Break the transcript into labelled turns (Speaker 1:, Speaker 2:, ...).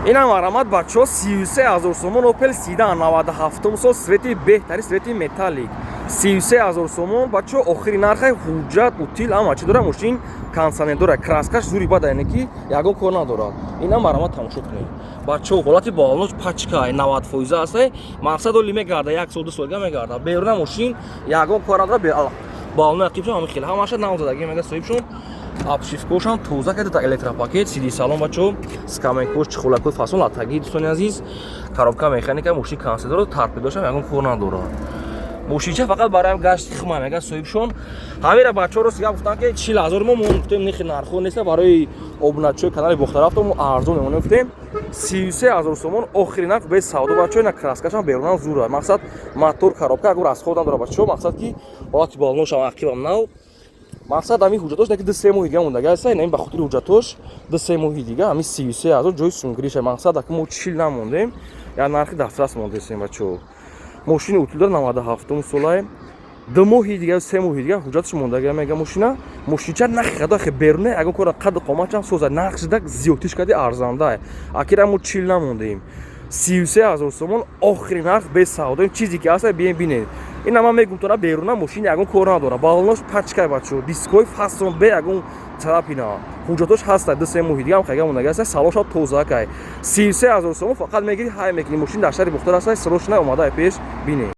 Speaker 1: اینم آرامد بچه ها 33,000 سومون اوپل سیدان 97 سال سویتی بهتری سویتی متالیک 33,000 سومون بچه ها آخری نرخ حجت اوتیل اما چی داره ماشین کانسانه داره کراسکش زوری باده اینه که یکون کار نداره اینم آرامد تماشا کنید بچه ها غلطی بالنوش پچکای 90% هسته مقصد و لیمه گرده یک سال دو سالگه میگرده بیرون ماشین یکون کار نداره بالنو عقیبشون همین خیلی همه شد نمازدگی میگه صاحبشون обшивкошам тоза карда электропакет сиди салон бачо скаменкош чихулакои фасон латаги дӯстони азиз коробка механика мошин консидоро тарпидошам ягон кор надорад мошинча фақат барои гашти хма мега соҳибшон ҳамира бачаро сига гуфтан ки 40,000 мо гуфтем нихи нархо неста барои обуначои канали бохта рафтам арзон мемонем гуфтем 33,000 сомон охири нарх без савдо бачо ина краскашам берунан зура мақсад мотор коробка агар аз ходам дора бачо мақсад ки ҳолати болношам ақибам нав мақсад ҳамин ҳуҷҷатош даки 2-3 моҳи дига мондага аста ин ба хотири ҳуҷҷатош 2-3 моҳи дига ҳамин 33,000 ҷои сунгириша мақсад даки мо 40 намондем я нархи дафтарас мондесем бачо мошини утил дор 97 солае 2 моҳи дига 3 моҳи дига ҳуҷҷаташ мондага мега мошина мошинча нахи қадахе беруне агон кора қад қоматчам соза нақш дак зиёдтиш кади арзанда акира мо 40 намондем 33,000 сомон охири нарх без савдо чизе ки аста бием бинед ина ман мегуфтам беруна мошин ягон кор надора балнош пачкай бачо дискои фасон бе ягон тарапина ҳуҷҷатош ҳаста 2-3 моҳи дига ҳам қайга мондага аста салоша тозакай 33,000 сомон фақат мегири ҳай мекини мошин дар шаҳри бухтор аста срочно омадаи пеш бинед